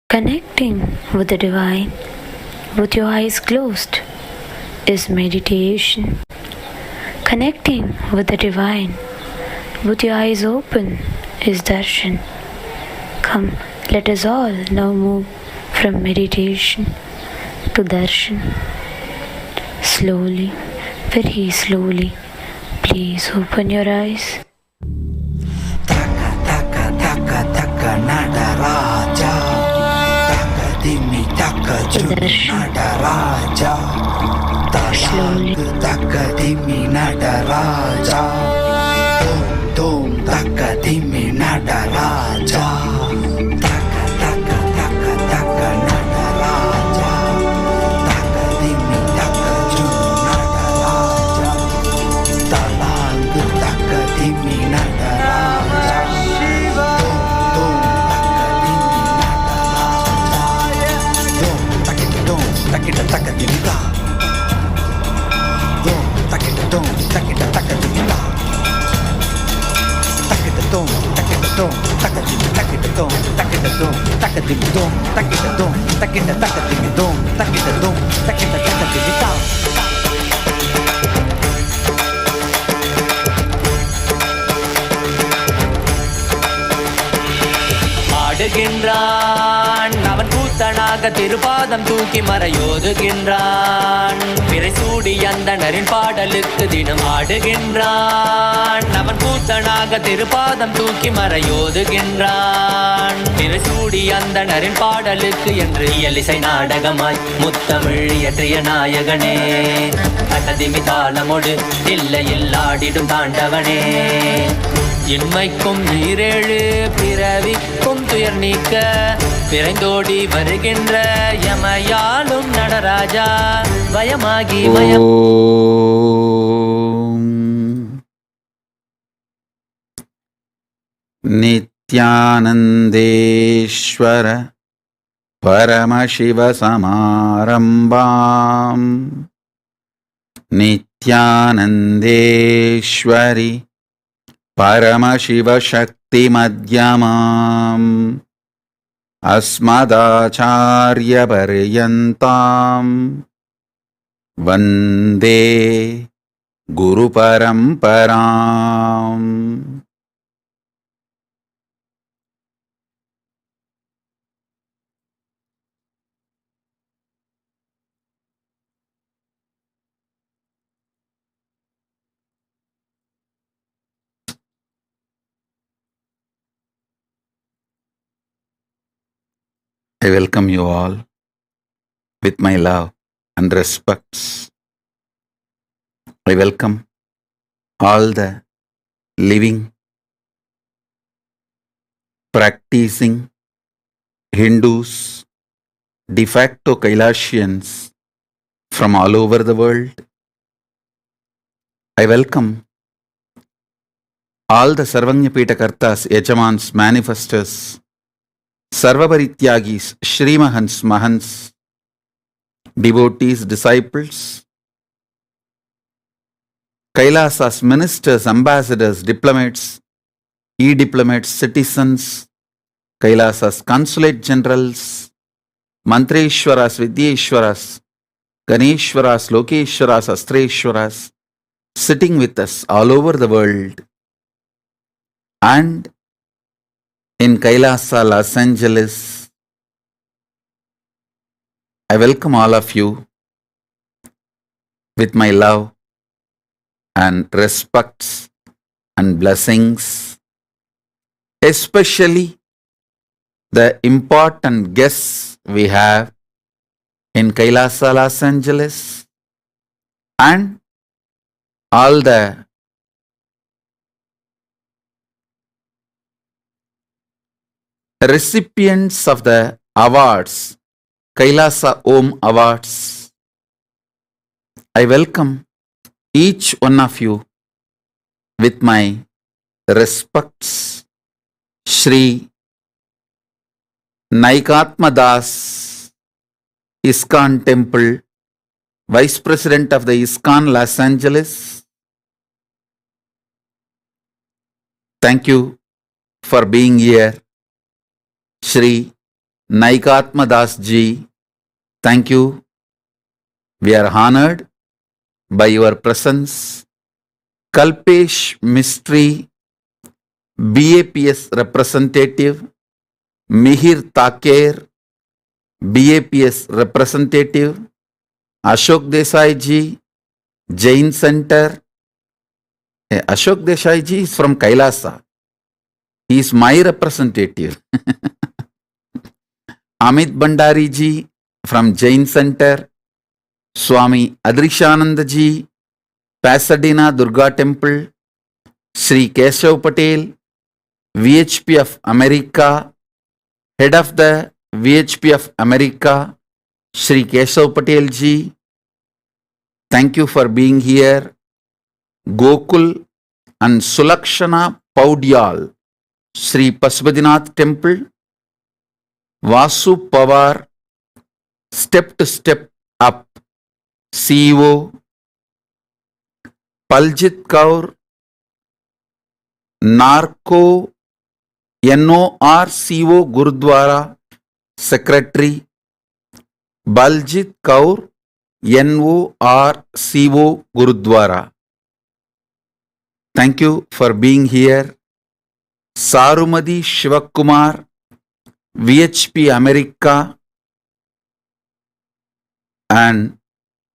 Connecting with the divine with your eyes closed is meditation. Connecting with the divine with your eyes open is darshan. Come, let us all now move from meditation to darshan. Slowly, very slowly, please open your eyes. Taka taka taka taka nadaraja. Taka dimi taka jumi nadaraja. Talang taka dimi nadaraja. Dom dom taka dimi nadaraja. Taka taka taka taka nadaraja. Taka dimi taka jumi nadaraja. Talang taka dimi nadaraja. Dom dom taka dimi nadaraja. Dom takita taka dimi da. Dom takita taka dimi da. Takita taka dimi takita taka dimi dom takita taka dimi dom takita taka dimi da. ஆடுகின்றான் அவன் கூத்தனாக திருப்பாதம் தூக்கி மறையோதுகின்றான் பிறைசூடி அந்தணரின் பாடலுக்கு தினம் ஆடுகின்றான் அவன் கூத்தனாக திருப்பாதம் தூக்கி மறையோதுகின்றான் பிறைசூடி அந்தணரின் பாடலுக்கு என்று இயலிசை நாடகமாய் முத்தமிழ் இயற்றிய நாயகனே தனதிமி தாளமொடு இல்லையில் ஆடிடும் தாண்டவனே இன்மைக்கும் ஈரேழு பிறவிக்கும் துயர் நீக்க பிறந்தோடி வருகின்ற யமயாலும் நடராஜா பயமாகி நித்யானந்தேஸ்வர பரமசிவ சமாரம்பாம் நித்யானந்தேஸ்வரி परमशिवशक्तिमध्यमाम् अस्मदाचार्यपर्यन्ताम् वन्दे गुरुपरम्पराम्. I welcome you all with my love and respects. I welcome all the living, practicing Hindus, de facto Kailashians from all over the world. I welcome all the Sarvanyapita Kartas, Yajamans, manifestors, Sarvaparityagis, Shrimahans, Mahants, devotees, disciples, Kailasas, ministers, ambassadors, diplomats, e-diplomats, citizens, Kailasas, consulate generals, Mantreshwaras, Vidyeshwaras, Ganeshwaras, Lokeshwaras, Astreshwaras, sitting with us all over the world, and in Kailasa, Los Angeles. I welcome all of you with my love and respects and blessings, especially the important guests we have in Kailasa, Los Angeles, and all the recipients of the awards, Kailasa Om Awards. I welcome each one of you with my respects. Shri Naikatmadas, ISKCON Temple, Vice President of the ISKCON Los Angeles. Thank you for being here. Shri Naikatma Das ji, thank you. We are honored by your presence. Kalpesh Mystery, BAPS representative, Mihir Taker, BAPS representative, Ashok Desai ji, Jain Center. Ashok Desai ji is from Kailasa. He is my representative. Amit Bhandari ji from Jain Center. Swami Adrishananda ji, Pasadena Durga Temple. Sri Keshav Patel, VHP of America, Head of the VHP of America, Sri Keshav Patel ji. Thank you for being here. Gokul and Sulakshana Paudyal, Sri Pasubadinath Temple. Vasu Pawar, Step to Step Up, CEO. Paljit Kaur, NORCO Gurudwara Secretary. Baljit Kaur, NORCO Gurudwara. Thank you for being here. Sarumadi Shivakumar, VHP America and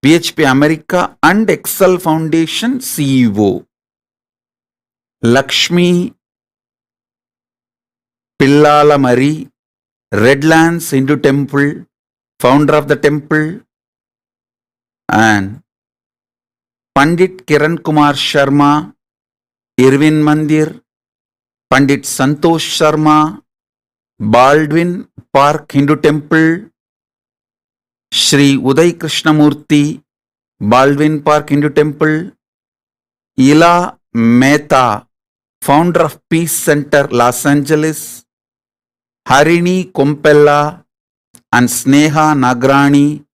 VHP America and Excel Foundation CEO. Lakshmi Pillalamari, Redlands Hindu Temple, founder of the temple, and Pandit Kiran Kumar Sharma, Irvin Mandir, Pandit Santosh Sharma, Baldwin Park Hindu Temple, Sri Uday Krishnamurti, Baldwin Park Hindu Temple, Ila Mehta, founder of Peace Center, Los Angeles, Harini Kompella and Sneha Nagrani,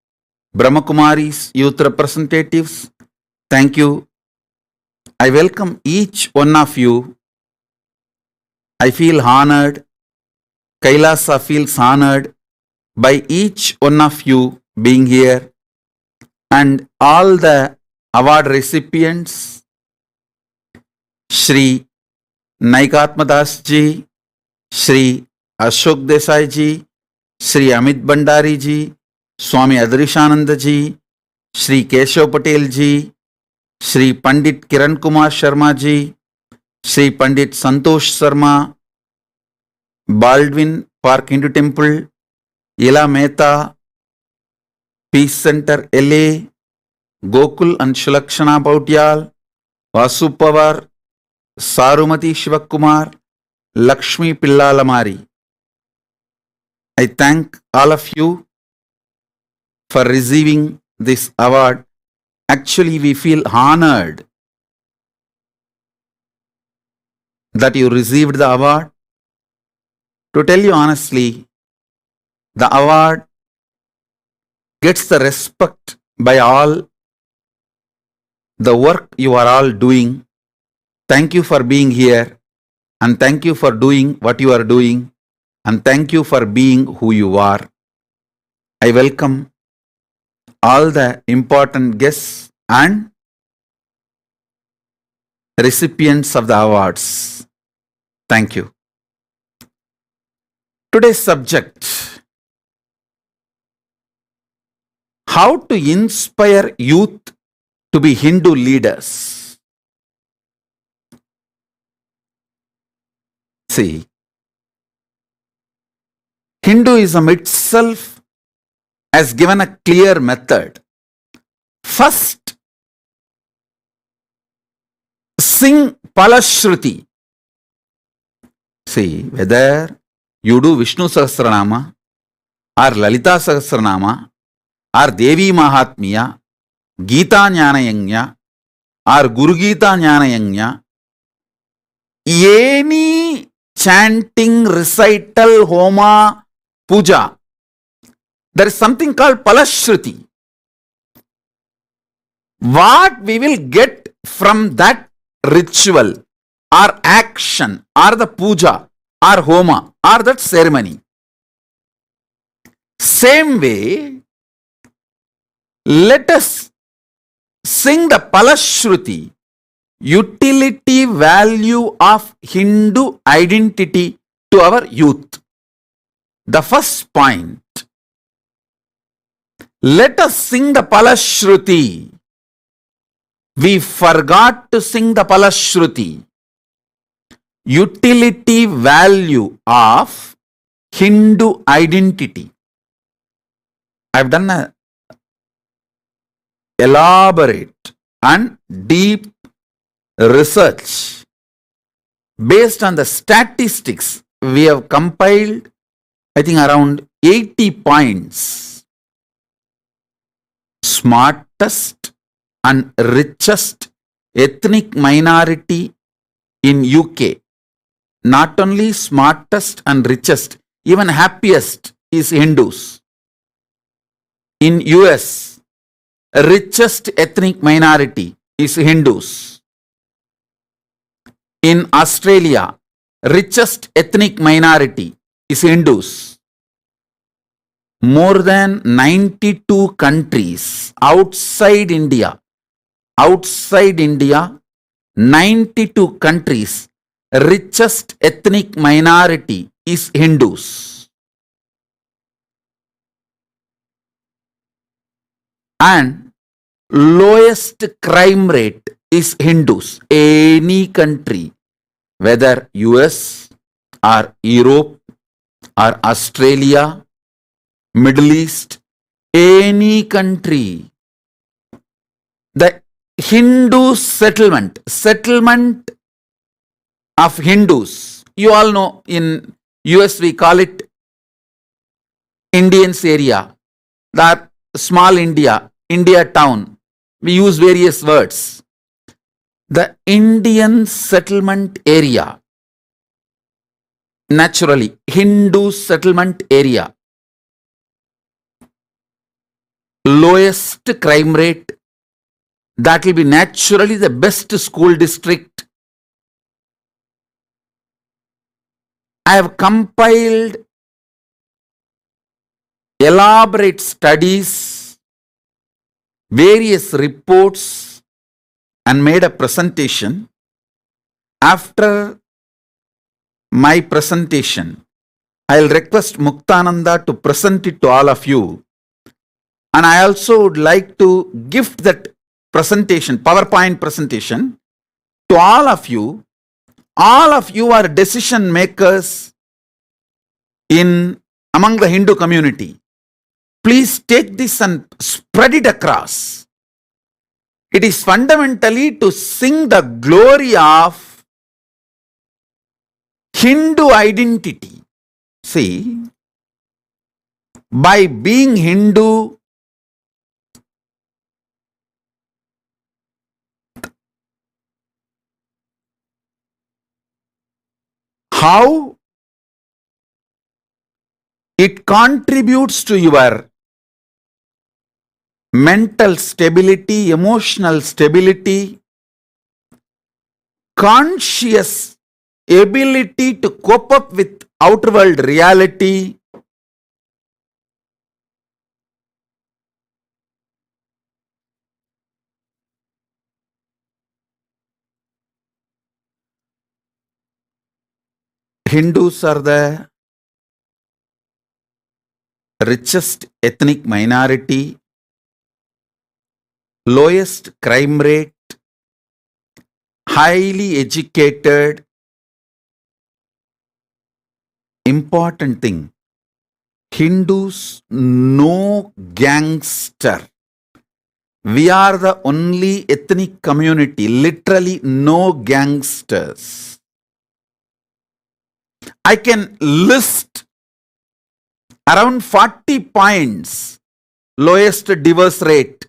Brahmakumari's youth representatives. Thank you. I welcome each one of you. I feel honored. Kailasa feels honored by each one of you being here and all the award recipients. Shri Naikatma Das ji, Shri Ashok Desai ji, Shri Amit Bhandari ji, Swami Adrishananda ji, Shri Keshav Patel ji, Shri Pandit Kiran Kumar Sharma ji, Shri Pandit Santosh Sharma, Baldwin Park Hindu Temple, Ila Mehta, Peace Center LA, Gokul and Sulakshana Paudyal, Vasu Pawar, Sarumati Shivakumar, Lakshmi Pillalamari. I thank all of you for receiving this award. Actually, we feel honored that you received the award. To tell you honestly, the award gets the respect by all the work you are all doing. Thank you for being here and thank you for doing what you are doing and thank you for being who you are. I welcome all the important guests and recipients of the awards. Thank you. Today's subject: how to inspire youth to be Hindu leaders. See, Hinduism itself has given a clear method. First, sing phalasruthi. See, whether you do Vishnu Sahasranama or Lalita Sahasranama or Devi Mahatmya, Gita Jnana Yajna or Guru Gita Jnana Yajna, any chanting, recital, homa, puja, there is something called phalasruthi. What we will get from that ritual or action or the puja or homa or that ceremony, Same way, let us sing the phalasruthi, utility value of Hindu identity to our youth. The first point, let us sing the phalasruthi. We forgot to sing the phalasruthi, utility value of Hindu identity. I have done a elaborate and deep research based on the statistics. We have compiled, I think, around 80 points. Smartest and richest ethnic minority in UK. Not only smartest and richest, even happiest is Hindus. In US, richest ethnic minority is Hindus. In Australia, richest ethnic minority is Hindus. More than 92 countries outside India, 92 countries, richest ethnic minority is Hindus. And lowest crime rate is Hindus. Any country, whether US or Europe or Australia, Middle East, any country, the Hindu settlement of Hindus, you all know, in US we call it Indians area, that small India, India town, we use various words. The Indian settlement area, naturally, Hindu settlement area, lowest crime rate, that will be naturally the best school district. I have compiled elaborate studies, various reports, and made a presentation. After my presentation, I'll request Muktananda to present it to all of you. And I also would like to gift that presentation, PowerPoint presentation, to all of you. All of you are decision makers among the Hindu community. Please take this and spread it across. It is fundamentally to sing the glory of Hindu identity. See, by being Hindu, how it contributes to your mental stability, emotional stability, conscious ability to cope up with outer world reality, Hindus are the richest ethnic minority, lowest crime rate, highly educated. Important thing, Hindus no gangster. We are the only ethnic community, literally no gangsters. I can list around 40 points. Lowest divorce rate,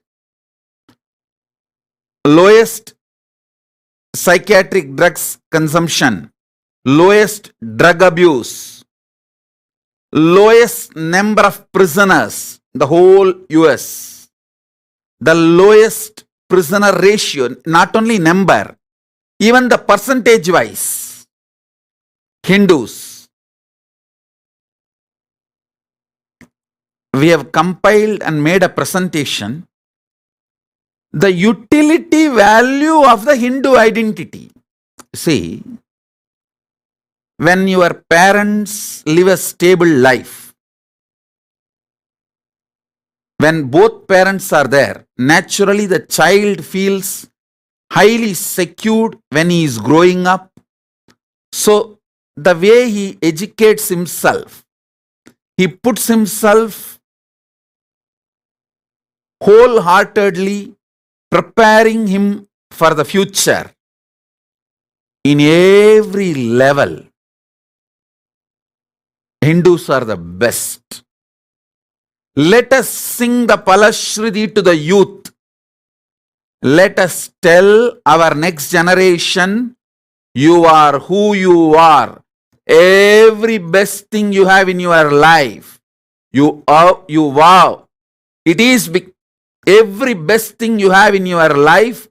lowest psychiatric drugs consumption, lowest drug abuse, lowest number of prisoners in the whole US, the lowest prisoner ratio, not only number, even the percentage wise. Hindus, we have compiled and made a presentation, the utility value of the Hindu identity. See, when your parents live a stable life, when both parents are there, naturally the child feels highly secured when he is growing up. So the way he educates himself, he puts himself wholeheartedly preparing him for the future in every level. Hindus are the best. Let us sing the phalasruthi to the youth. Let us tell our next generation, you are who you are. Every best thing you have in your life, you wow. It is every best thing you have in your life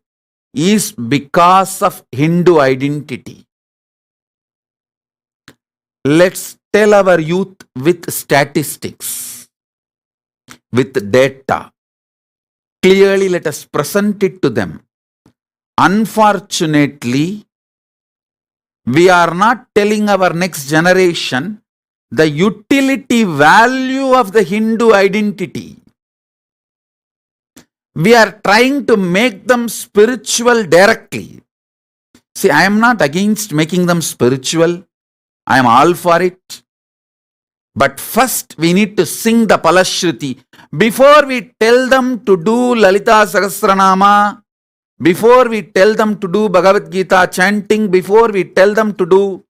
is because of Hindu identity. Let's tell our youth with statistics, with data. Clearly, let us present it to them. Unfortunately, we are not telling our next generation the utility value of the Hindu identity. We are trying to make them spiritual directly. See, I am not against making them spiritual. I am all for it. But first we need to sing the phalasruthi. Before we tell them to do Lalita Sahasranama, before we tell them to do Bhagavad Gita chanting, before we tell them to do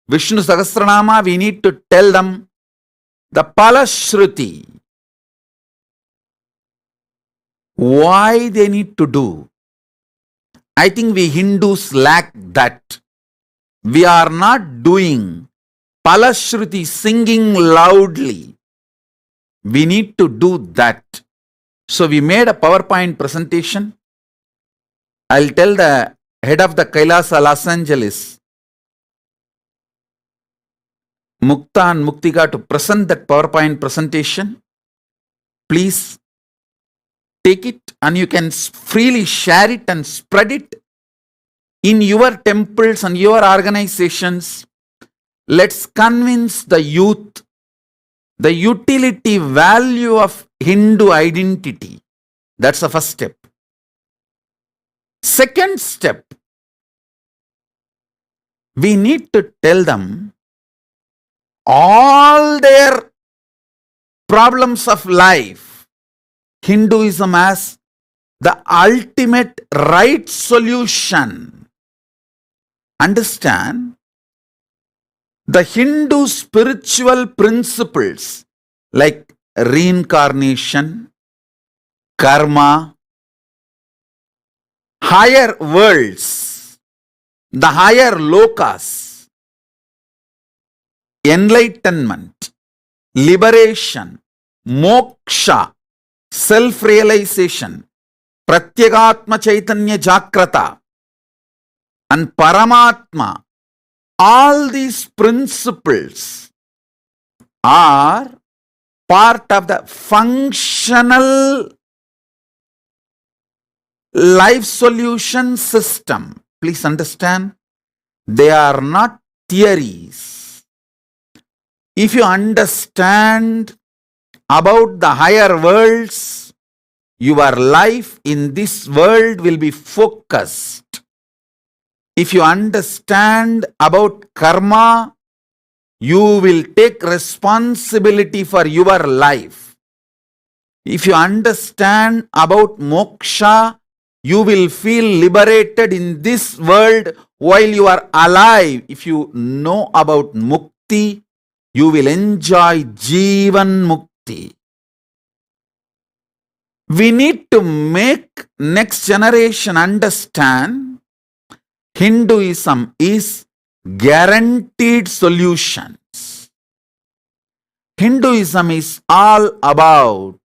Vishnu Sahasranama, we need to tell them the phalasruthi. Why they need to do? I think we Hindus lack that. We are not doing phalasruthi, singing loudly. We need to do that. So we made a PowerPoint presentation. I'll tell the head of the Kailasa Los Angeles, Mukta and Muktika, to present that PowerPoint presentation. Please take it and you can freely share it and spread it in your temples and your organizations. Let's convince the youth the utility value of Hindu identity. That's the first step. Second step, we need to tell them all their problems of life, Hinduism as the ultimate right solution. Understand? The Hindu spiritual principles like reincarnation, karma, higher worlds, the higher lokas, enlightenment, liberation, moksha, self-realization, pratyagatma chaitanya jakrata, and paramatma. All these principles are part of the functional life solution system. Please understand, they are not theories. If you understand about the higher worlds, your life in this world will be focused. If you understand about karma, you will take responsibility for your life. If you understand about moksha, you will feel liberated in this world while you are alive. If you know about mukti, you will enjoy Jivan Mukti. We need to make next generation understand Hinduism is guaranteed solutions. Hinduism is all about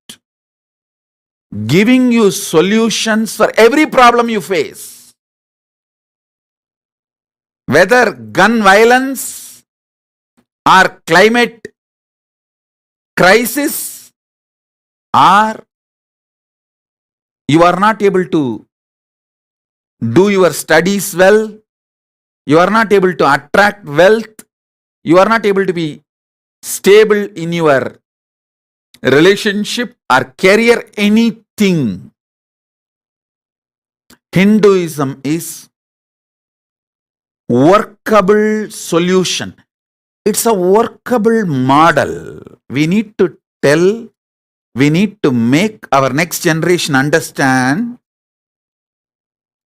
giving you solutions for every problem you face. Whether gun violence or climate crisis or you are not able to do your studies well, you are not able to attract wealth, you are not able to be stable in your relationship or career, anything. Hinduism is workable solution. It's a workable model. We need to tell, we need to make our next generation understand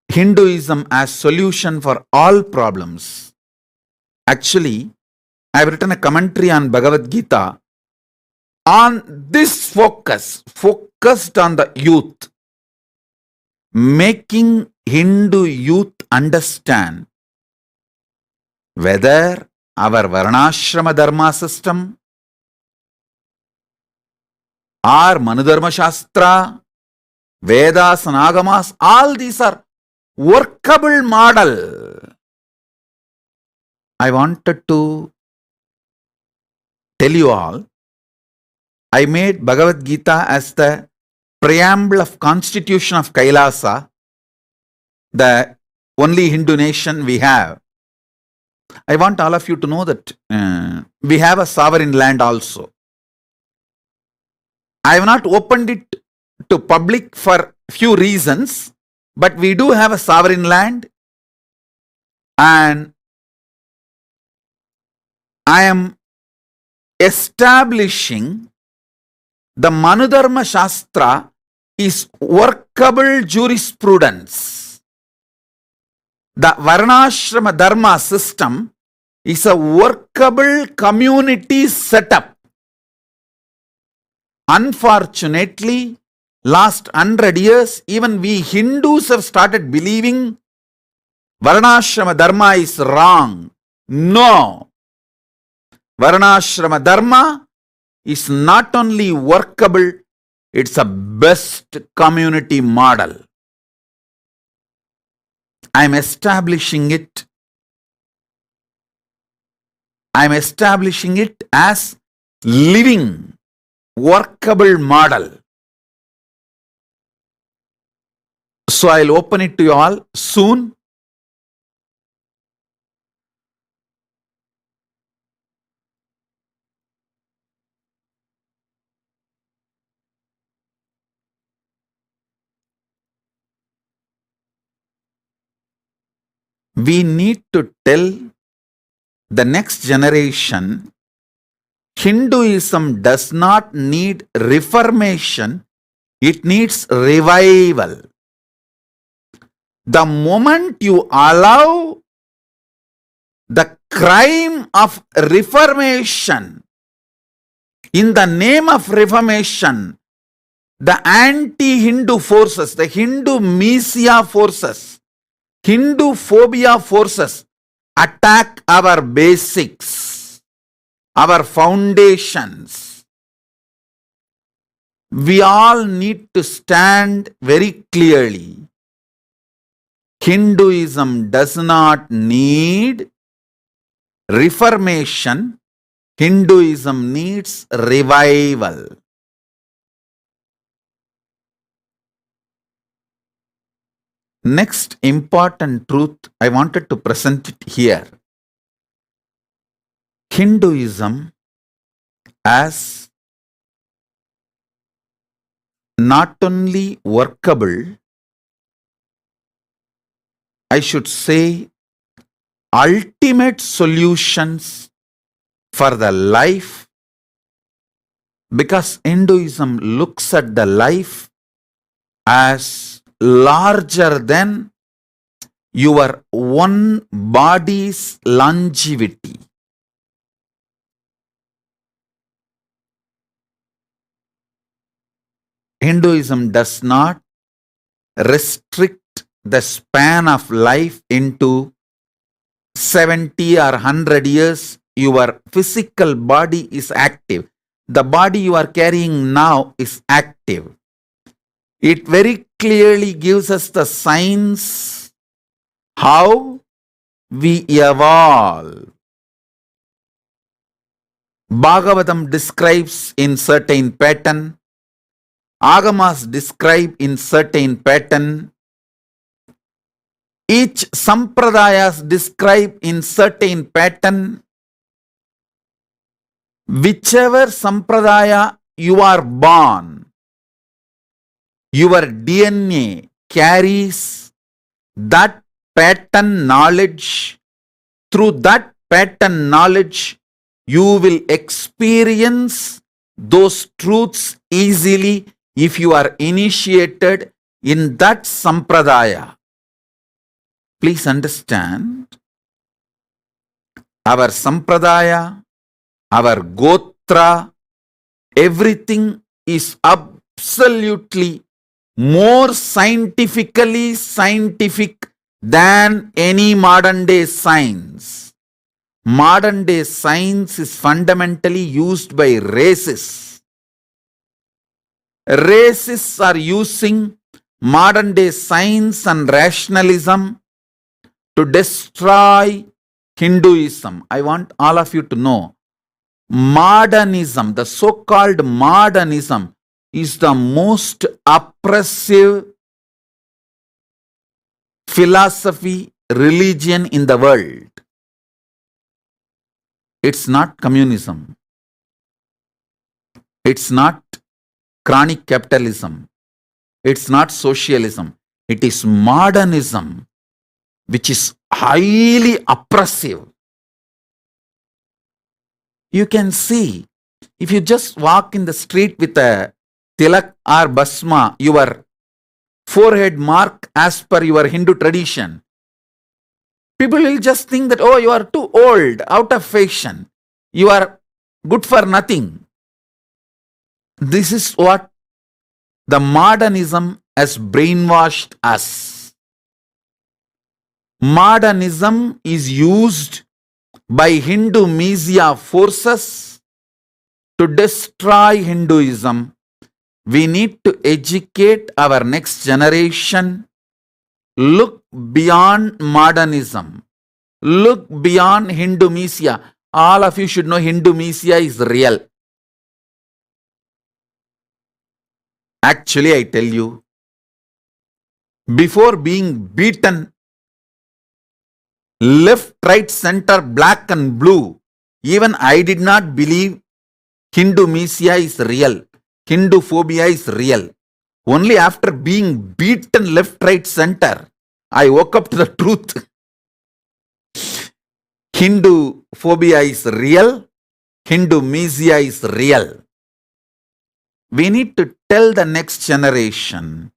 Hinduism as solution for all problems. Actually, I've written a commentary on Bhagavad Gita on this focused on the youth, making Hindu youth understand whether our Varnashrama Dharma system or Manudharma Shastra, Vedas and Agamas, all these are workable model. I wanted to tell you all, I made Bhagavad Gita as the preamble of Constitution of Kailasa, the only Hindu nation we have. I want all of you to know that we have a sovereign land also. I have not opened it to public for few reasons, but we do have a sovereign land, and I am establishing the Manudharma Shastra is workable jurisprudence. The Varnashrama Dharma system is a workable community setup. Unfortunately, last 100 years, even we Hindus have started believing Varnashrama Dharma is wrong. No. Varnashrama Dharma is not only workable, it's a best community model. I am establishing it. I am establishing it as living, workable model. So I'll open it to you all soon. We need to tell the next generation Hinduism does not need reformation, it needs revival. The moment you allow the crime of reformation, in the name of reformation, the anti-Hindu forces, the Hindu Misia forces, Hindu phobia forces attack our basics, our foundations. We all need to stand very clearly. Hinduism does not need reformation. Hinduism needs revival. Next important truth, I wanted to present it here. Hinduism as not only workable, I should say ultimate solutions for the life, because Hinduism looks at the life as larger than your one body's longevity. Hinduism does not restrict the span of life into 70 or 100 years. Your physical body is active. The body you are carrying now is active. It very clearly gives us the signs how we evolve. Bhagavatam describes in certain pattern Agamas describe in certain pattern. Each sampradayas describe in certain pattern. Whichever sampradaya you are born, your DNA carries that pattern knowledge. Through that pattern knowledge, you will experience those truths easily if you are initiated in that sampradaya. Please understand, our sampradaya, our gotra, everything is absolutely more scientifically scientific than any modern day science. Modern day science is fundamentally used by racists. Racists are using modern day science and rationalism to destroy Hinduism. I want all of you to know, modernism, the so-called modernism, is the most oppressive philosophy, religion in the world. It's not communism. It's not chronic capitalism. It's not socialism. It is modernism, which is highly oppressive. You can see, if you just walk in the street with a tilak or basma, your forehead mark as per your Hindu tradition, people will just think that, oh, you are too old, out of fashion, you are good for nothing. This is what the modernism has brainwashed us. Modernism is used by Hindu media forces to destroy Hinduism. We need to educate our next generation. Look beyond modernism. Look beyond Hindu media. All of you should know Hindu media is real. Actually, I tell you, before being beaten left, right, center, black and blue, even I did not believe Hindu media is real. Hindu phobia is real. Only after being beaten left, right, center, I woke up to the truth. Hindu phobia is real. Hindu media is real. We need to tell the next generation,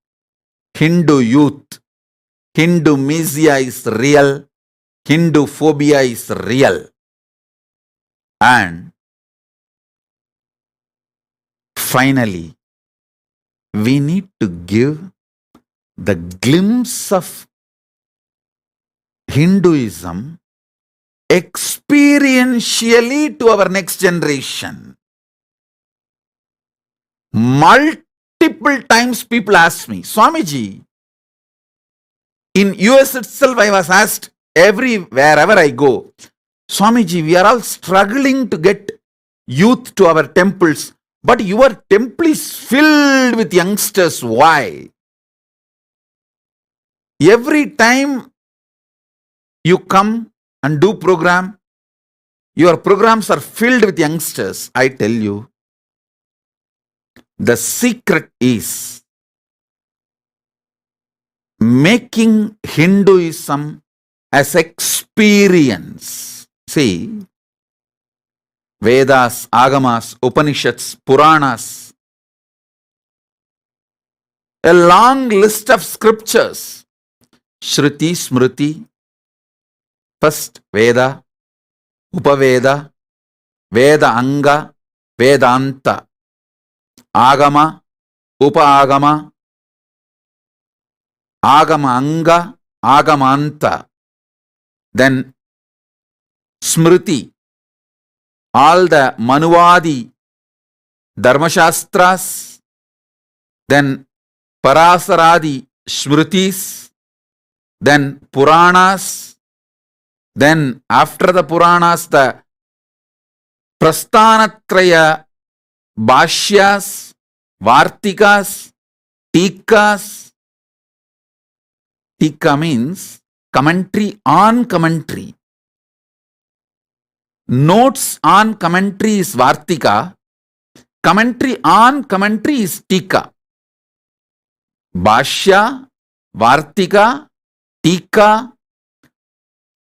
Hindu youth, Hindu media is real. Hindu phobia is real. And finally, we need to give the glimpse of Hinduism experientially to our next generation. Multiple times people ask me, Swamiji, in US itself I was asked wherever I go, Swamiji, we are all struggling to get youth to our temples, but your temple is filled with youngsters. Why? Every time you come and do program, your programs are filled with youngsters. I tell you, the secret is making Hinduism as experience. See, Vedas, Agamas, Upanishads, Puranas, a long list of scriptures. Shruti, Smriti, first Veda, Upaveda, Veda Anga, Vedanta, Agama, Upa-agama, Agama Anga, Agamanta, then Smriti, all the Manuvadi Dharmashastras, then Parasaradi Smritis, then Puranas, then after the Puranas, the Prasthanatraya Bhashyas, Vartikas, Tikas. Tika means commentary on commentary. Notes on commentary is Vartika. Commentary on commentary is Tika. Bhashya, Vartika, Tika,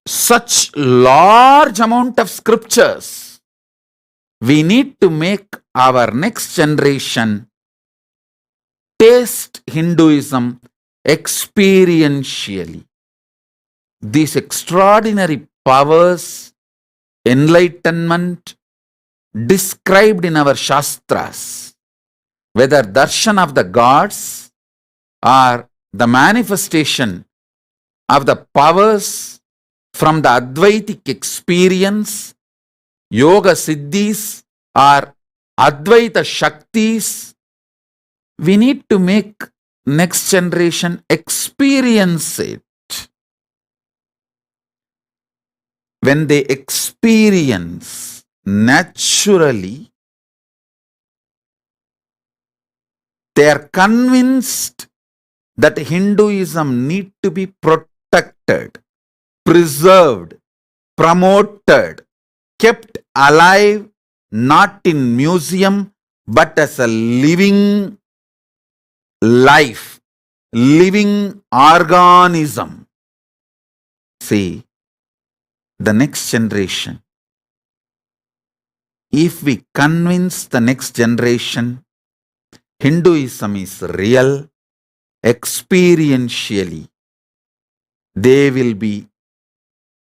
such large amount of scriptures. We need to make our next generation taste Hinduism experientially. These extraordinary powers, enlightenment described in our Shastras, whether darshan of the gods or the manifestation of the powers from the Advaitic experience, Yoga Siddhis or Advaita Shaktis, we need to make next generation experience it. When they experience naturally, they are convinced that Hinduism need to be protected, preserved, promoted, kept alive, not in museum, but as a living life, living organism. See, the next generation, if we convince the next generation Hinduism is real, experientially, they will be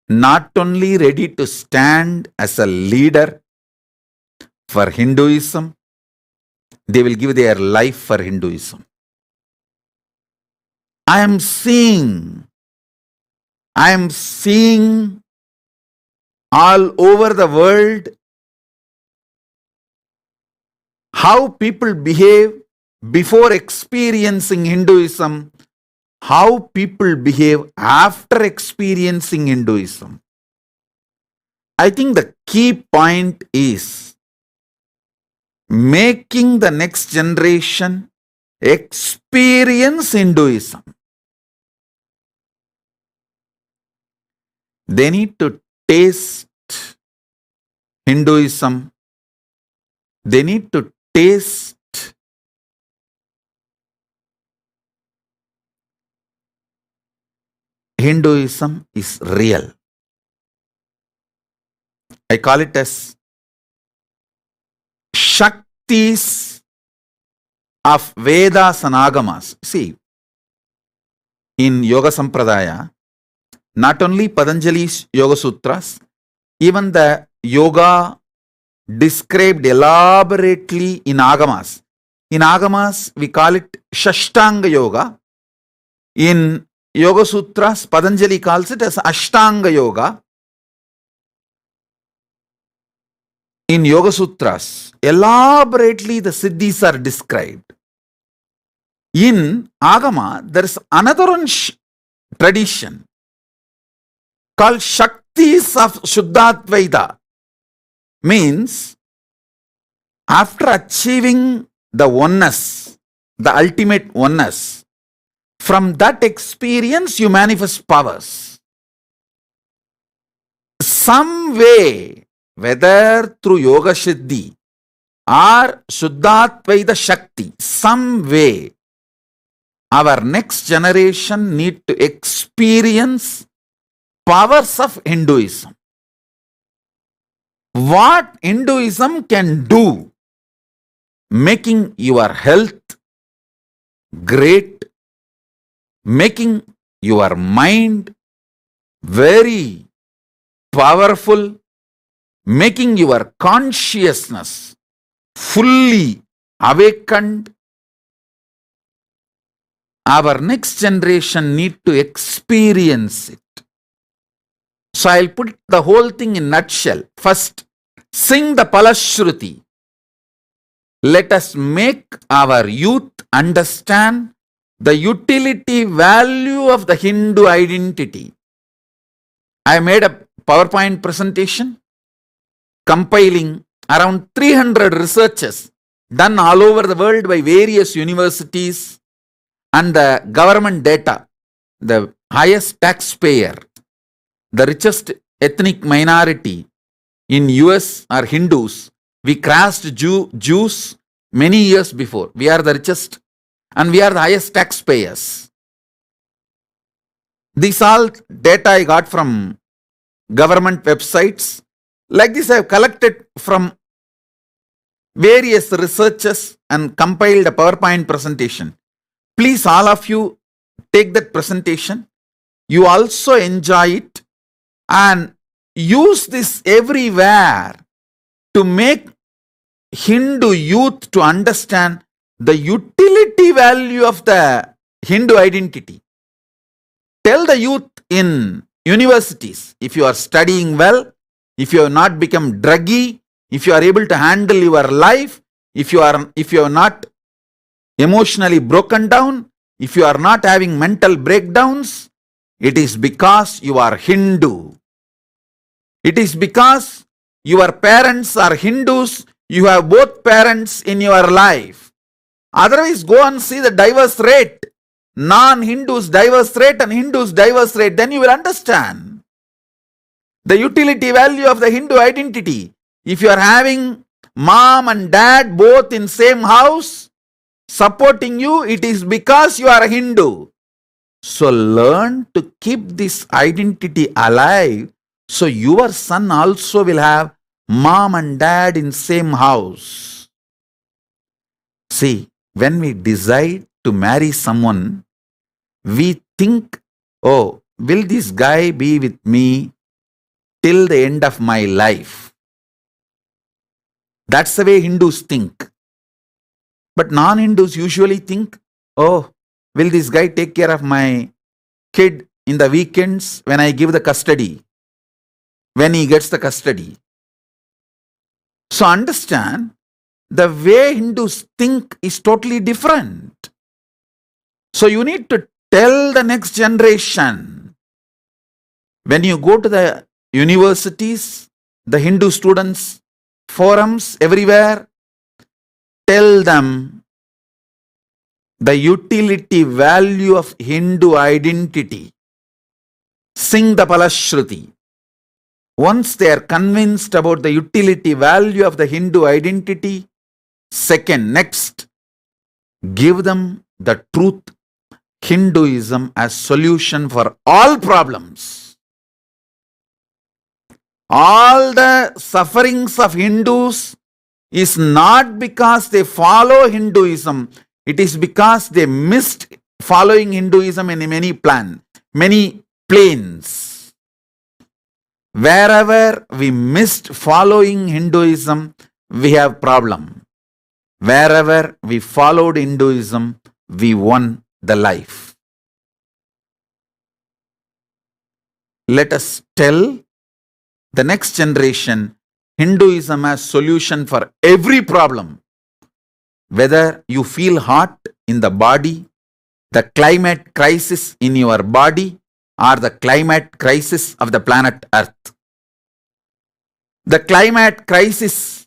not only ready to stand as a leader for Hinduism, they will give their life for Hinduism. I am seeing all over the world how people behave before experiencing Hinduism, how people behave after experiencing Hinduism. I think the key point is making the next generation experience Hinduism. They need to taste Hinduism. They need to taste Hinduism is real. I call it as Shaktis of Vedas and Agamas. See, in Yoga Sampradaya, not only Patanjali's Yoga Sutras, even the yoga described elaborately in Agamas. In Agamas, we call it Shashtanga Yoga. In Yoga Sutras, Patanjali calls it as Ashtanga Yoga. In Yoga Sutras, elaborately the Siddhis are described. In Agama, there is another one tradition called Shaktis of Shuddhadvaita. Means, after achieving the oneness, the ultimate oneness, from that experience you manifest powers. Some way, whether through Yoga Siddhi or Shuddhadvaita Shakti, some way, our next generation need to experience powers of Hinduism. What Hinduism can do, making your health great, making your mind very powerful, making your consciousness fully awakened. Our next generation need to experience it. So I'll put the whole thing in a nutshell. First, sing the phalasruthi. Let us make our youth understand the utility value of the Hindu identity. I made a PowerPoint presentation compiling around 300 researchers done all over the world by various universities and the government data, the highest taxpayer, the richest ethnic minority in US are Hindus. We crossed Jews many years before. We are the richest and we are the highest taxpayers. These all data I got from government websites. Like this I have collected from various researchers and compiled a PowerPoint presentation. Please all of you take that presentation. You also enjoy it and use this everywhere to make Hindu youth to understand the utility value of the Hindu identity. Tell the youth in universities, if you are studying well, if you have not become druggy, if you are able to handle your life, if you are not emotionally broken down, if you are not having mental breakdowns, it is because you are Hindu. It is because your parents are Hindus, you have both parents in your life. Otherwise, go and see the divorce rate. Non-Hindus divorce rate and Hindus divorce rate. Then you will understand the utility value of the Hindu identity. If you are having mom and dad both in same house supporting you, it is because you are a Hindu. So learn to keep this identity alive, so your son also will have mom and dad in same house. See, when we decide to marry someone, we think, oh, will this guy be with me till the end of my life? That's the way Hindus think. But non-Hindus usually think, oh, will this guy take care of my kid in the weekends when I give the custody, when he gets the custody? So understand, the way Hindus think is totally different. So you need to tell the next generation. When you go to the universities, the Hindu students, forums, everywhere, tell them the utility value of Hindu identity. Sing the phalasruthi. Once they are convinced about the utility value of the Hindu identity, next, give them the truth, Hinduism as solution for all problems. All the sufferings of Hindus is not because they follow Hinduism. It is because they missed following Hinduism in many planes. Wherever we missed following Hinduism, we have problem. Wherever we followed Hinduism, we won the life. Let us tell the next generation Hinduism as solution for every problem. Whether you feel hot in the body, the climate crisis in your body, or the climate crisis of the planet Earth. The climate crisis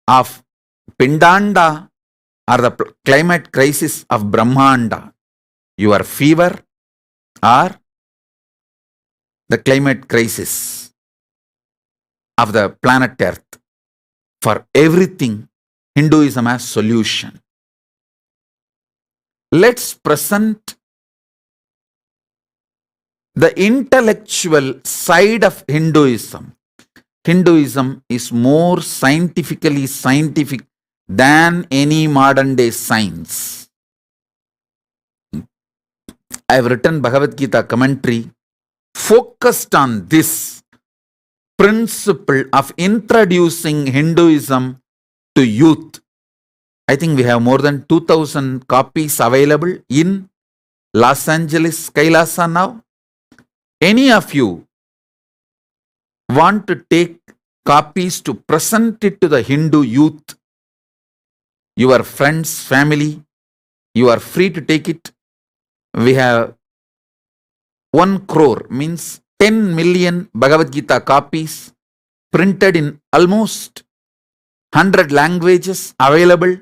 of Pindanda or the climate crisis of Brahmanda, your fever or the climate crisis of the planet Earth. For everything, Hinduism has solution. Let's present the intellectual side of Hinduism. Hinduism is more scientifically scientific than any modern day science. I have written Bhagavad Gita commentary focused on this principle of introducing Hinduism to youth. I think we have more than 2,000 copies available in Los Angeles, Kailasa now. Any of you want to take copies to present it to the Hindu youth, your friends, family, you are free to take it. We have 1 crore, means 10 million Bhagavad Gita copies printed in almost 100 languages available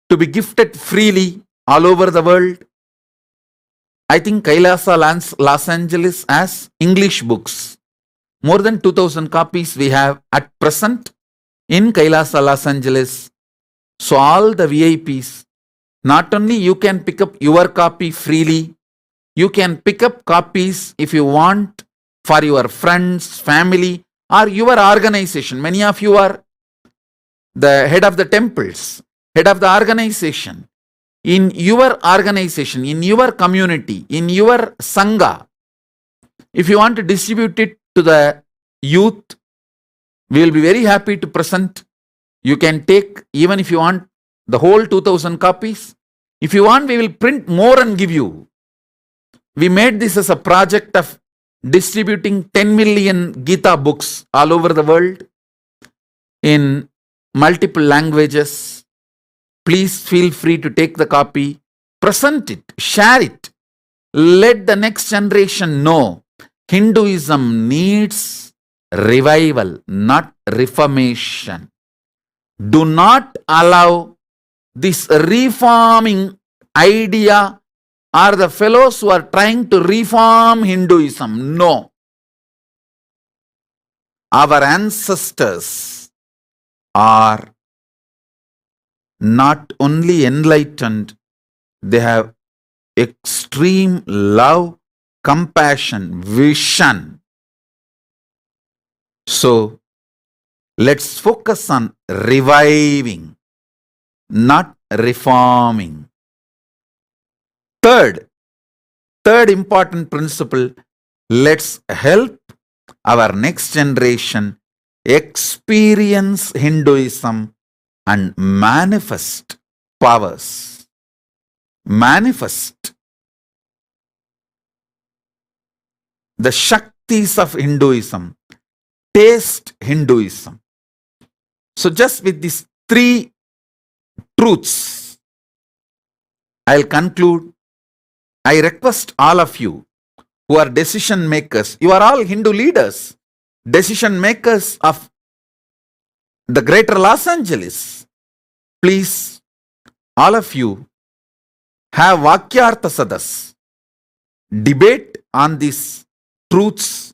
to be gifted freely all over the world. I think Kailasa Los Angeles has English books. More than 2000 copies we have at present in Kailasa Los Angeles. So all the VIPs, not only you can pick up your copy freely, you can pick up copies if you want for your friends, family, or your organization. Many of you are the head of the temples, head of the organization. In your organization, in your community, in your sangha, if you want to distribute it to the youth, we will be very happy to present. You can take, even if you want, the whole 2000 copies. If you want, we will print more and give you. We made this as a project of distributing 10 million Gita books all over the world in multiple languages. Please feel free to take the copy, present it, share it. Let the next generation know Hinduism needs revival, not reformation. Do not allow this reforming idea or the fellows who are trying to reform Hinduism. No. Our ancestors are not only enlightened, they have extreme love, compassion, vision. So, let's focus on reviving, not reforming. Third important principle, let's help our next generation experience Hinduism and manifest powers. Manifest the Shaktis of Hinduism. Taste Hinduism. So just with these three truths, I'll conclude. I request all of you who are decision makers, you are all Hindu leaders, decision makers of the greater Los Angeles. Please, all of you have Vakyartha Sadas. Debate on these truths.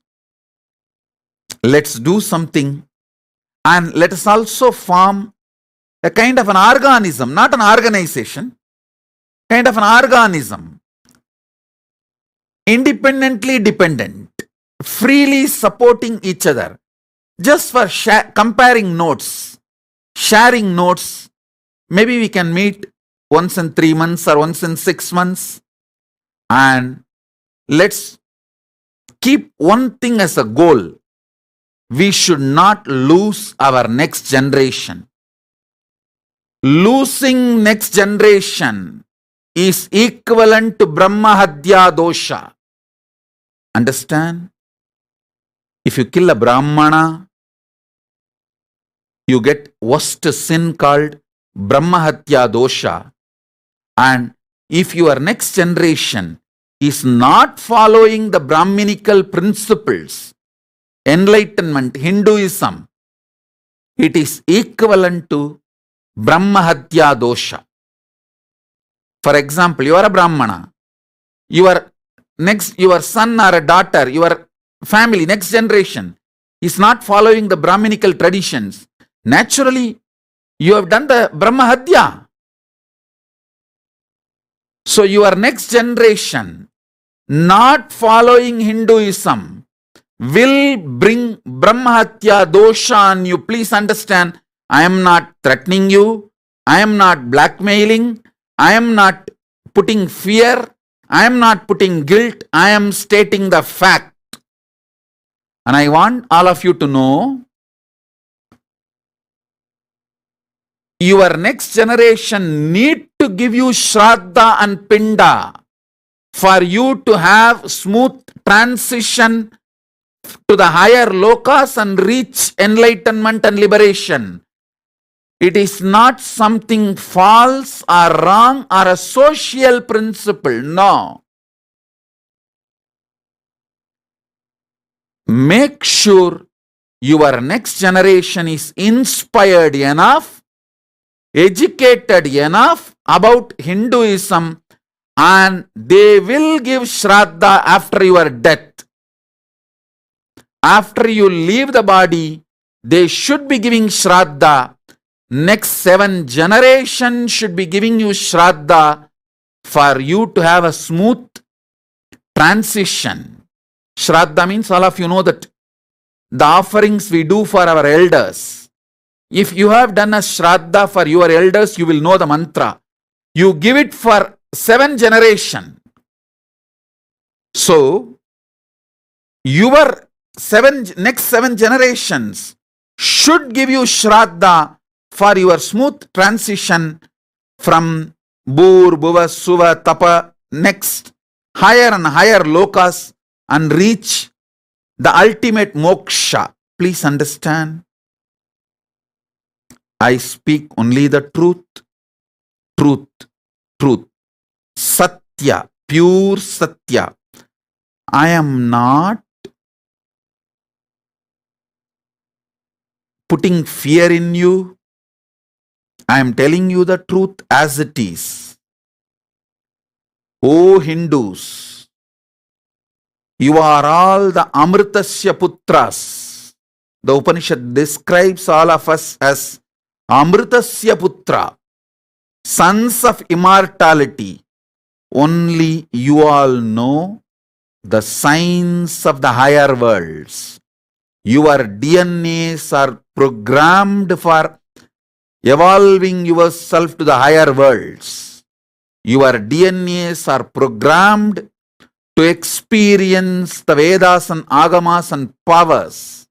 Let's do something, and let us also form a kind of an organism, not an organization, kind of an organism. Independently dependent, freely supporting each other, just for comparing notes, sharing notes. Maybe we can meet once in 3 months or once in 6 months, and let's keep one thing as a goal. We should not lose our next generation. Losing next generation is equivalent to Brahma Hadya dosha. Understand? If you kill a Brahmana, you get worst sin called Brahma Hadya dosha. And if your next generation is not following the Brahminical principles, enlightenment, Hinduism, it is equivalent to Brahma Hadya dosha. For example, you are a Brahmana. Your son or a daughter, your family, next generation is not following the Brahminical traditions. Naturally, you have done the Brahma Hadya. So your next generation not following Hinduism will bring Brahma Hadya dosha on you. Please understand, I am not threatening you. I am not blackmailing. I am not putting fear. I am not putting guilt. I am stating the fact. And I want all of you to know, your next generation need to give you Shraddha and Pinda for you to have smooth transition to the higher lokas and reach enlightenment and liberation. It is not something false or wrong or a social principle. No. Make sure your next generation is inspired enough, educated enough about Hinduism, and they will give Shraddha after your death. After you leave the body, they should be giving Shraddha. Next 7 generations should be giving you Shraddha for you to have a smooth transition. Shraddha means, all of you know that the offerings we do for our elders. If you have done a Shraddha for your elders, you will know the mantra. You give it for 7 generations. So, your next 7 generations should give you Shraddha for your smooth transition from Bhur, Bhuva, Suva, Tapa, next higher and higher lokas and reach the ultimate moksha. Please understand. I speak only the truth. Truth. Truth. Satya. Pure Satya. I am not putting fear in you. I am telling you the truth as it is. O Hindus, you are all the Amritasya Putras. The Upanishad describes all of us as Amritasya Putra, sons of immortality. Only you all know the signs of the higher worlds. Your DNAs are programmed for evolving yourself to the higher worlds. Your DNAs are programmed to experience the Vedas and Agamas and powers.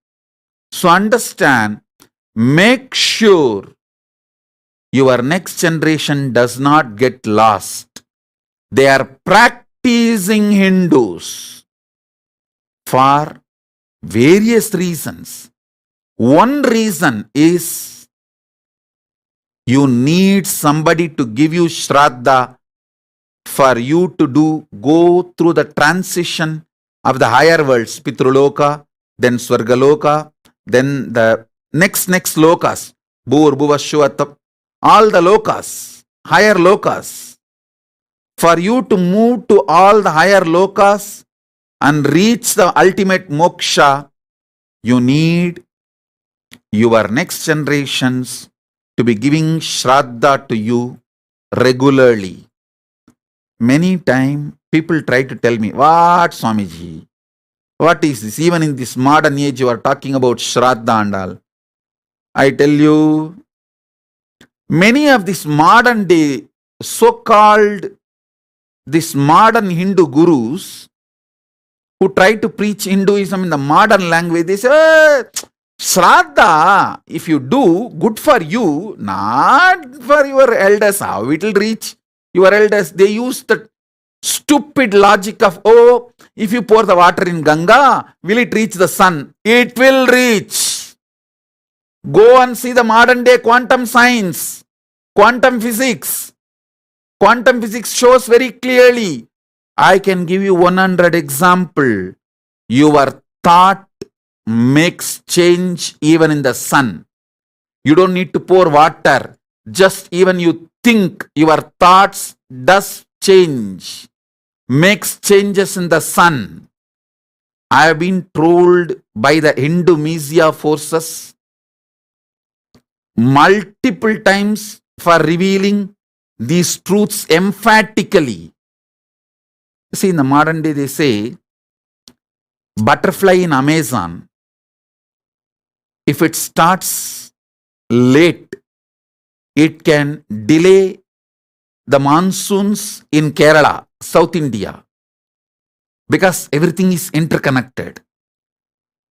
So understand, make sure your next generation does not get lost. They are practicing Hindus for various reasons. One reason is you need somebody to give you Shraddha for you to go through the transition of the higher worlds, Pitruloka, then Swargaloka, then the next lokas, Bhur, Bhuva, Shuva, all the lokas, higher lokas. For you to move to all the higher lokas and reach the ultimate moksha, you need your next generations to be giving Shraddha to you regularly. Many times people try to tell me, what Swamiji? What is this? Even in this modern age you are talking about Shraddha and all. I tell you, many of these modern day so-called these modern Hindu gurus who try to preach Hinduism in the modern language, they say, Shraddha, if you do, good for you, not for your elders. How it will reach your elders? They use the stupid logic of, if you pour the water in Ganga, will it reach the sun? It will reach. Go and see the modern day quantum science, quantum physics. Quantum physics shows very clearly. I can give you 100 example. Your thought makes change even in the sun. You don't need to pour water. Just even you think, your thoughts does change. Makes changes in the sun. I have been told by the Hindu media forces multiple times for revealing these truths emphatically. See, in the modern day they say, butterfly in Amazon, if it starts late, it can delay the monsoons in Kerala, South India, because everything is interconnected.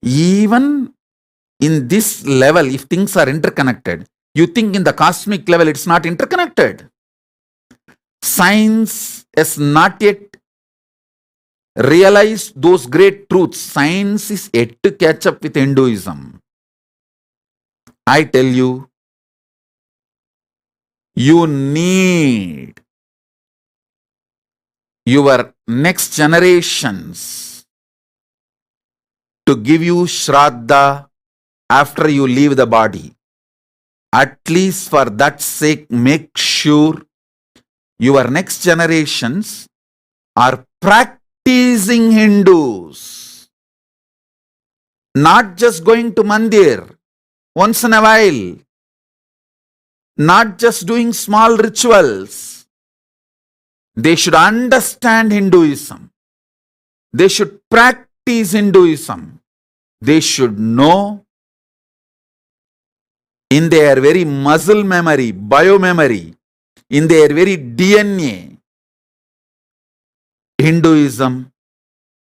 Even in this level, if things are interconnected, you think in the cosmic level it's not interconnected. Science has not yet realized those great truths. Science is yet to catch up with Hinduism. I tell you, you need your next generations to give you Shraddha after you leave the body. At least for that sake, make sure your next generations are practicing Hindus, not just going to mandir once in a while, not just doing small rituals. They should understand Hinduism. They should practice Hinduism. They should know in their very muscle memory, biomemory, in their very DNA, Hinduism,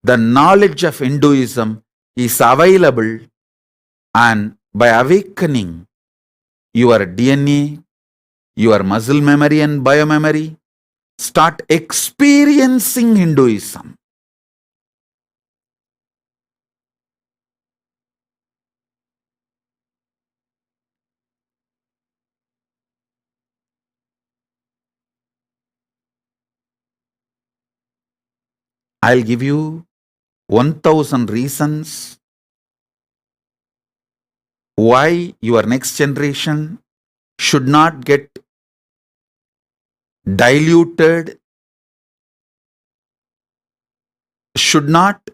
the knowledge of Hinduism is available, and by awakening your DNA, your muscle memory and biomemory, start experiencing Hinduism. I'll give you 1000 reasons why your next generation should not get diluted, should not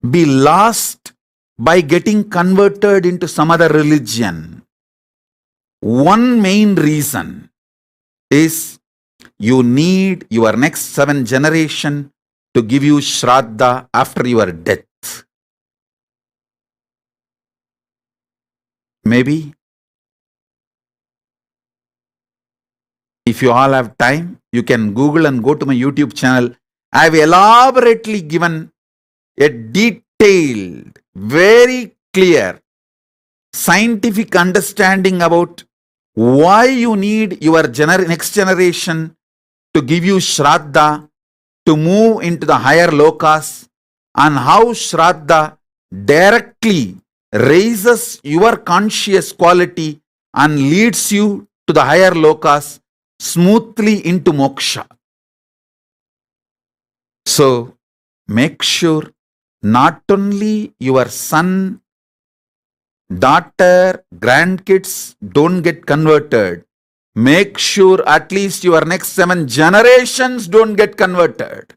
be lost by getting converted into some other religion. One main reason is you need your next 7 generation to give you Shraddha after your death. Maybe if you all have time, you can Google and go to my YouTube channel. I have elaborately given a detailed, very clear, scientific understanding about why you need your next generation to give you Shraddha to move into the higher lokas, and how Shraddha directly raises your conscious quality and leads you to the higher lokas smoothly into moksha. So make sure not only your son, daughter, grandkids don't get converted, make sure at least your next 7 generations don't get converted.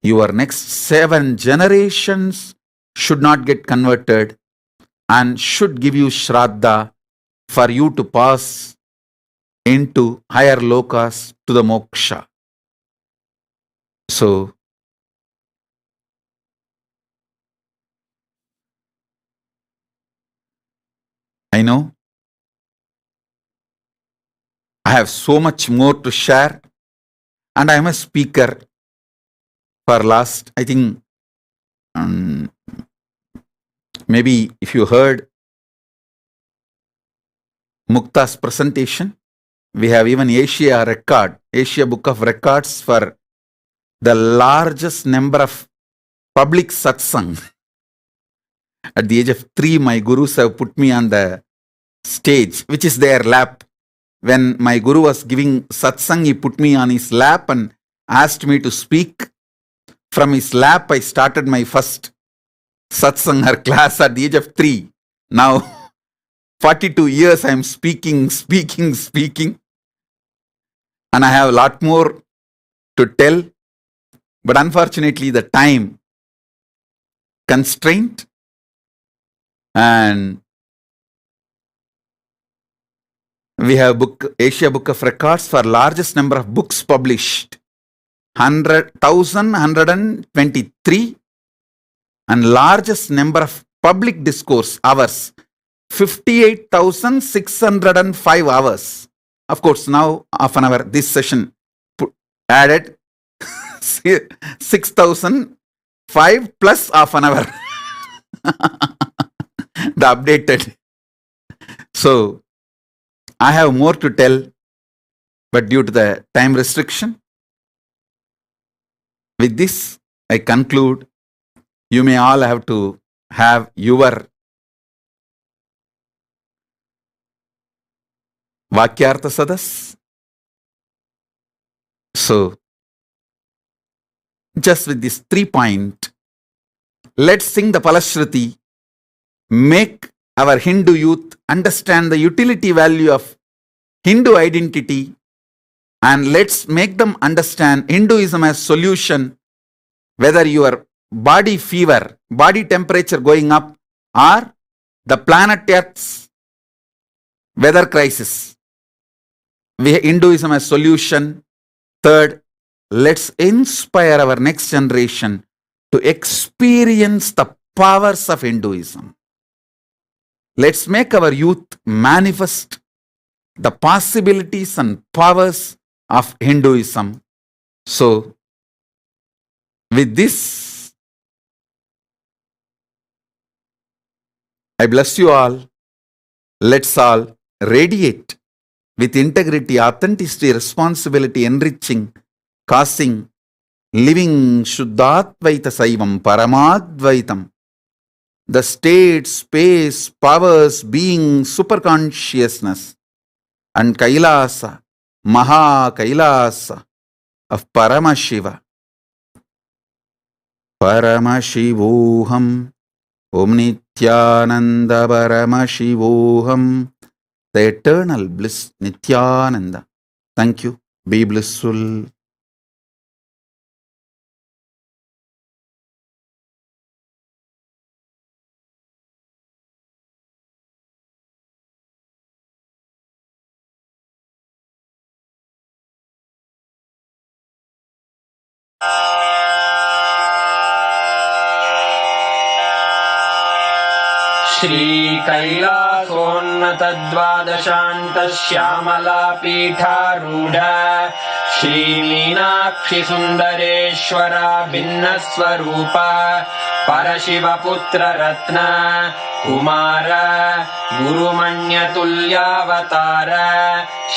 Your next 7 generations should not get converted and should give you Shraddha for you to pass into higher lokas to the moksha. So, I know I have so much more to share, and I am a speaker for last, I think, maybe if you heard Mukta's presentation, we have even Asia Book of Records for the largest number of public satsang. At the age of 3, my gurus have put me on the stage, which is their lap. When my guru was giving satsang, he put me on his lap and asked me to speak. From his lap, I started my first satsang or class at the age of 3. Now, 42 years I am speaking. And I have a lot more to tell. But unfortunately, the time constraint, and we have Asia Book of Records for largest number of books published, 1,123, and largest number of public discourse hours, 58,605 hours. Of course, now half an hour, this session added 6,005 plus half an hour. The updated. So, I have more to tell, but due to the time restriction, with this, I conclude. You may all have to have your Vakyartha Sadas. So, just with this 3 point, let's sing the phalasruthi, make our Hindu youth understand the utility value of Hindu identity, and let's make them understand Hinduism as solution, whether your body fever, body temperature going up, or the planet Earth's weather crisis. Hinduism as solution. Third, let's inspire our next generation to experience the powers of Hinduism. Let's make our youth manifest the possibilities and powers of Hinduism. So, with this, I bless you all. Let's all radiate with integrity, authenticity, responsibility, enriching, causing, living Shuddhatvaita Saivam, Paramadvaitam. The state, space, powers, being, superconsciousness, and Kailasa, Maha Kailasa of Paramashiva. Paramashivoham, Om Nithyananda Paramashivoham, the eternal bliss Nithyananda. Thank you. Be blissful. श्रीकैलासोन्नतद्वादशान्तश्यामलापीठारूढ श्रीमीनाक्षिसुन्दरेश्वरा भिन्नस्वरूप परशिवपुत्ररत्न Kumar गुरुमण्यतुल्यावतार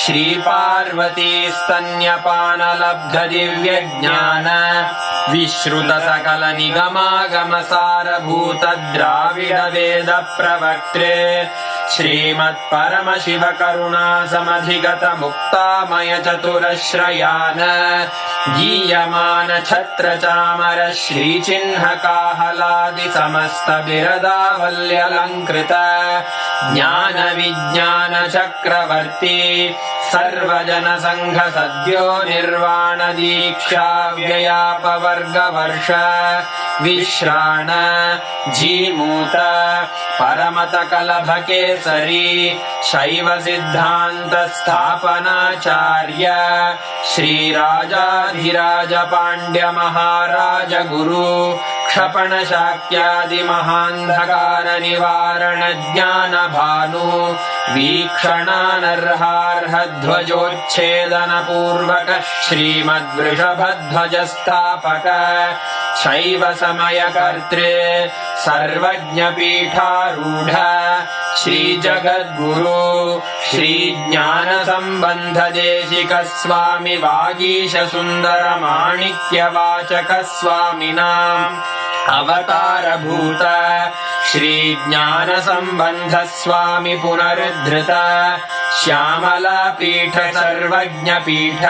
श्रीपार्वतीस्तन्यपानलब्धदिव्यज्ञान विश्रुतसकलनिगमागमसारभूतद्राविडवेदप्रवक्त्रे श्रीमत्परमशिवकरुणासमधिगतमुक्तामयचतुरश्रयान् गीयमानछत्रचामर श्रीचिह्नकाहलादिसमस्तबिरदावल्यलङ्कृत ज्ञानविज्ञानचक्रवर्ती सर्वजनसङ्घसद्यो निर्वाणदीक्षाव्ययापवर्गवर्ष विश्राण Jimuta परमतकलभकेसरी शैवसिद्धान्तस्थापनाचार्य श्रीराजाधिराजपाण्ड्यमहाराज गुरु क्षपणशाक्यादिमहान्धकारनिवारणज्ञानभानु वीक्षणानर्हार्हध्वजोच्छेदनपूर्वक श्रीमद्वृषभध्वजस्थापक शैवसमयकर्त्रे सर्वज्ञपीठारूढ श्रीजगद्गुरु श्रीज्ञानसम्बन्धदेशिकस्वामि वागीशसुन्दरमाणिक्यवाचकस्वामिनाम् अवतारभूत श्रीज्ञानसम्बन्धस्वामि पुनरुद्धृत श्यामलापीठ सर्वज्ञपीठ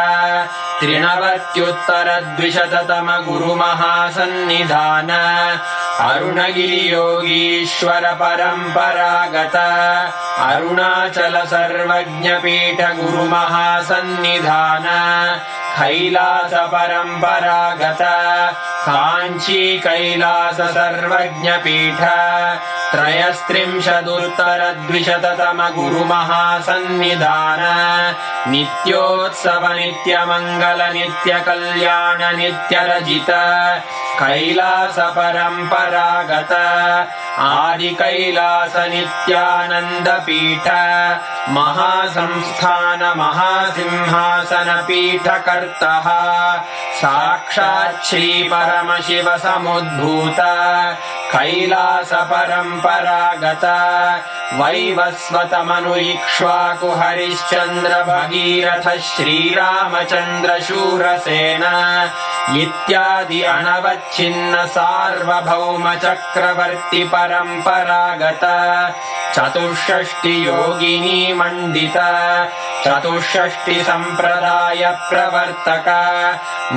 त्रिनवत्युत्तरद्विशततम गुरुमहासन्निधान अरुणगिरियोगीश्वर परम्परागत अरुणाचल सर्वज्ञपीठ गुरुमहासन्निधान कैलास परम्परागत काञ्ची कैलास सर्वज्ञपीठ त्रयस्त्रिंशदुत्तरद्विशततम गुरुमहासन्निधान नित्योत्सव नित्यमङ्गल नित्यकल्याण नित्यरजित कैलास परम्परागत आदिकैलास नित्यानन्दपीठ महासंस्थान महासिंहासनपीठकर्तः साक्षात् श्रीपरमशिव समुद्भूत कैलास परम्परागत वैवस्वतमनु इक्ष्वाकु हरिश्चन्द्र भगीरथ श्रीरामचन्द्र शूरसेन इत्यादि अनवच्छिन्न सार्वभौम चक्रवर्ति परम्परागत चतुष्षष्टि योगिनी मंडित चतुष्षष्टि संप्रदाय प्रवर्तक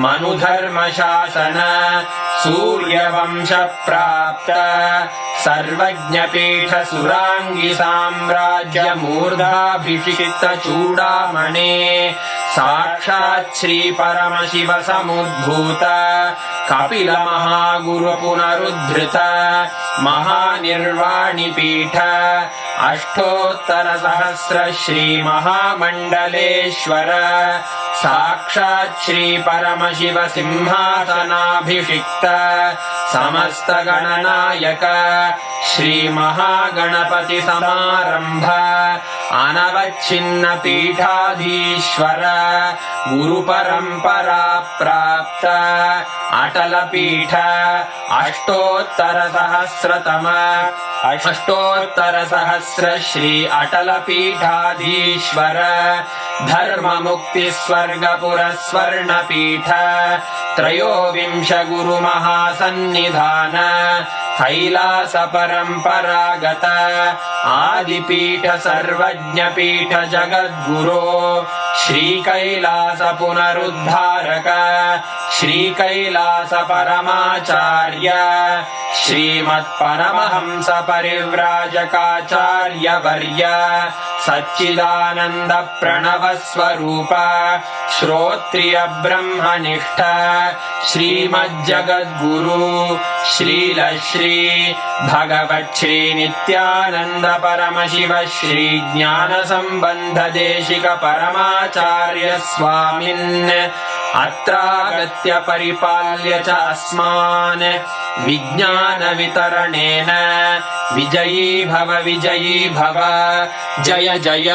मनुधर्म शासन सूर्यवंश प्राप्त सर्वज्ञपीठ सुरांगी साम्राज्य मूर्धाभिषिक्त चूडामणे साक्षात् श्री परमशिव समुद्भूत कपिल महागुरु पुनरुद्धृत महानिर्वाणि पीठ अष्टोत्तर सहस्र श्री महामंडलेश्वर साक्षात् श्री परमशिव सिंहासनाभिषिक्त समस्त गणनायक श्री महागणपति समारंभ अनवच्छिन्न पीठाधीश्वर गुरु परंपरा प्राप्त अटल पीठ अष्टोत्तर सहस्र श्री अटल पीठाधीश्वर धर्म मुक्ति स्वर्गपुर स्वर्ण पीठ त्रयोविंश गुरु महासन्निधान कैलास परंपरागत आदिपीठ सर्वज्ञ पीठ जगद्गुरो श्री कैलास पुनरुद्धारक श्री कैलास परमाचार्य श्रीमत्परमहंस परिव्राजकाचार्य वर्य सच्चिदानंद प्रणव स्वरूप श्रोत्रिय ब्रह्मनिष्ठ श्रीमज्जगद्गुरु श्रील श्री भगवत् श्री नित्यानंद परमशिव श्री ज्ञान संबंध देशिक परमाचार्य स्वामिन् अत्रागत्य परिपाल्य च अस्मान् विज्ञान वितरणेन विजयी भव जय जय।